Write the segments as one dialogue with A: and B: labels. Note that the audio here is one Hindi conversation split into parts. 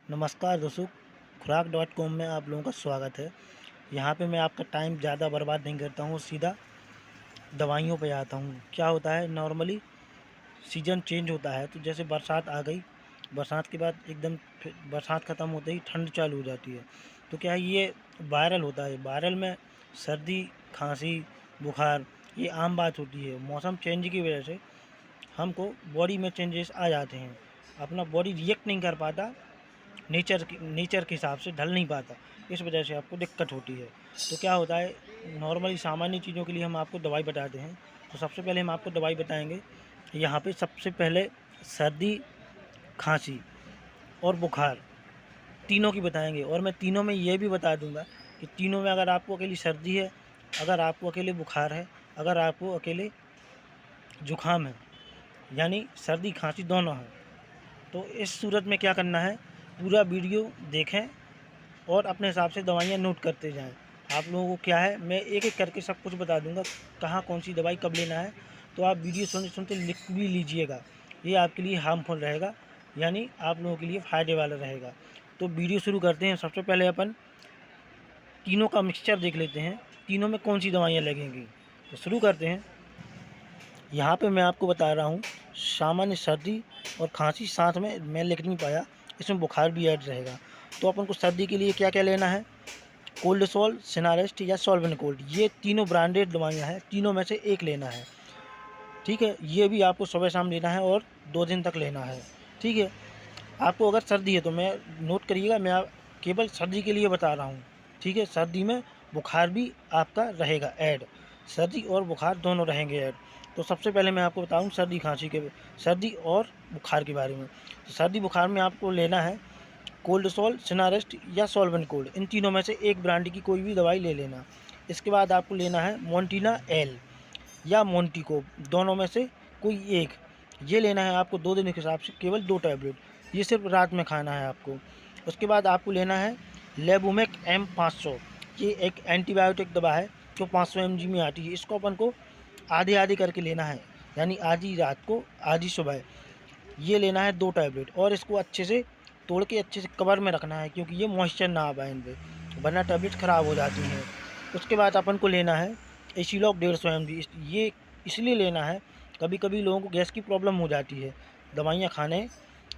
A: नमस्कार दोस्तों, खुराक.com में आप लोगों का स्वागत है। यहाँ पे मैं आपका टाइम ज़्यादा बर्बाद नहीं करता हूँ, सीधा दवाइयों पे आता हूँ। क्या होता है, नॉर्मली सीज़न चेंज होता है तो जैसे बरसात आ गई, बरसात के बाद एकदम फिर बरसात ख़त्म होते ही ठंड चालू हो जाती है। तो क्या है, ये वायरल होता है। वायरल में सर्दी, खांसी, बुखार ये आम बात होती है। मौसम चेंज की वजह से हमको बॉडी में चेंजेस आ जाते हैं। अपना बॉडी रिएक्ट नहीं कर पाता, नेचर के हिसाब से ढल नहीं पाता। इस वजह से आपको दिक्कत होती है। तो क्या होता है, नॉर्मली सामान्य चीज़ों के लिए हम आपको दवाई बताते हैं। तो सबसे पहले हम आपको दवाई बताएंगे। यहाँ पे सबसे पहले सर्दी, खांसी और बुखार तीनों की बताएंगे। और मैं तीनों में ये भी बता दूंगा कि तीनों में अगर आपको अकेली सर्दी है, अगर आपको अकेले बुखार है, अगर आपको अकेले जुखाम है, यानी सर्दी खांसी दोनों है, तो इस सूरत में क्या करना है, पूरा वीडियो देखें और अपने हिसाब से दवाइयाँ नोट करते जाएं। आप लोगों को क्या है, मैं एक एक करके सब कुछ बता दूंगा, कहाँ कौन सी दवाई कब लेना है। तो आप वीडियो सुनते सुनते लिख भी लीजिएगा, ये आपके लिए हार्मफुल रहेगा, यानी आप लोगों के लिए फ़ायदे वाला रहेगा। तो वीडियो शुरू करते हैं। सबसे पहले अपन तीनों का मिक्सचर देख लेते हैं, तीनों में कौन सी दवाइयाँ लगेंगी। तो शुरू करते हैं। यहाँ पे मैं आपको बता रहा हूँ, सामान्य सर्दी और खांसी साथ में मैं लिख नहीं पाया, इसमें बुखार भी ऐड रहेगा। तो अपन को सर्दी के लिए क्या क्या लेना है, कोल्डसोल, सिनारेस्ट या सॉल्वेंट, ये तीनों ब्रांडेड दवाइयाँ हैं, तीनों में से एक लेना है। ठीक है, ये भी आपको सुबह शाम लेना है और 2 दिन तक लेना है। ठीक है, आपको अगर सर्दी है तो मैं नोट करिएगा, मैं केवल सर्दी के लिए बता रहा हूँ। ठीक है, सर्दी में बुखार भी आपका रहेगा ऐड, सर्दी और बुखार दोनों रहेंगे ऐड। तो सबसे पहले मैं आपको बताऊँ सर्दी और बुखार के बारे में। तो सर्दी बुखार में आपको लेना है कोल्डसोल, सिनारेस्ट या सॉल्वेंट, इन तीनों में से एक ब्रांड की कोई भी दवाई ले लेना। इसके बाद आपको लेना है मोंटीना एल या मोंटीको, दोनों में से कोई एक ये लेना है आपको 2 दिन के हिसाब से, केवल 2 टैबलेट, ये सिर्फ रात में खाना है आपको। उसके बाद आपको लेना है लेबुमेक M500, ये एक एंटीबायोटिक दवा है जो 500 mg में आती है। इसको अपन को आधे आधे करके लेना है, यानी आधी रात को आधी सुबह, ये लेना है 2 टैबलेट। और इसको अच्छे से तोड़ के अच्छे से कवर में रखना है, क्योंकि ये मॉइस्चर ना आ पाए इन पर, वरना टैबलेट ख़राब हो जाती हैं। उसके बाद अपन को लेना है एसीलॉक 150 mg, ये इसलिए लेना है, कभी कभी लोगों को गैस की प्रॉब्लम हो जाती है दवाइयाँ खाने,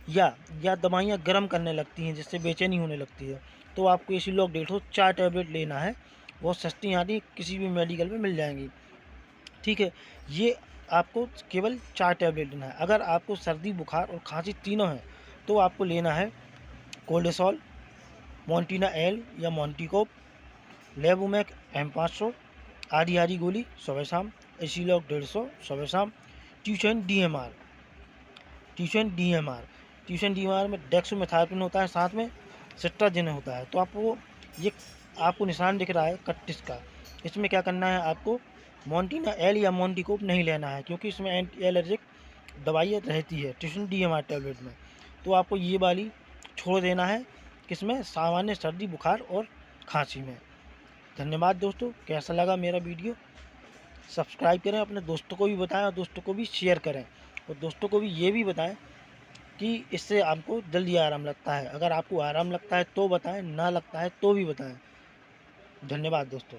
A: या दवाइयाँ गर्म करने लगती हैं जिससे बेचैनी होने लगती है। तो आपको एसीलॉक 150 4 टैबलेट लेना है, बहुत सस्ती आती, किसी भी मेडिकल में मिल जाएंगी। ठीक है, ये आपको केवल 4 टैबलेट लेना है। अगर आपको सर्दी, बुखार और खांसी तीनों हैं तो आपको लेना है कोल्डेसॉल, मोंटीना एल या मोंटीकोप, लेबुमेक M500 आधी आधी गोली सुबह शाम, एसीलॉक 150 सुबह शाम, ट्यूशन DMR, ट्यूशन DMR में डेक्सोमेथाजोन होता है, साथ में सिट्राजिन होता है। तो आपको निशान दिख रहा है 31 का, इसमें क्या करना है, आपको मोंटीना एल या मोंटीकोप नहीं लेना है, क्योंकि इसमें एंटी एलर्जिक दवाइयाँ रहती है ट्यूशन DMR टैबलेट में। तो आपको ये वाली छोड़ देना है, किसमें, सामान्य सर्दी, बुखार और खांसी में। धन्यवाद दोस्तों, कैसा लगा मेरा वीडियो, सब्सक्राइब करें, अपने दोस्तों को भी बताएं और दोस्तों को भी शेयर करें, और दोस्तों को भी ये भी बताएं कि इससे आपको जल्दी आराम लगता है। अगर आपको आराम लगता है तो बताएं, ना लगता है तो भी बताएं। धन्यवाद दोस्तों।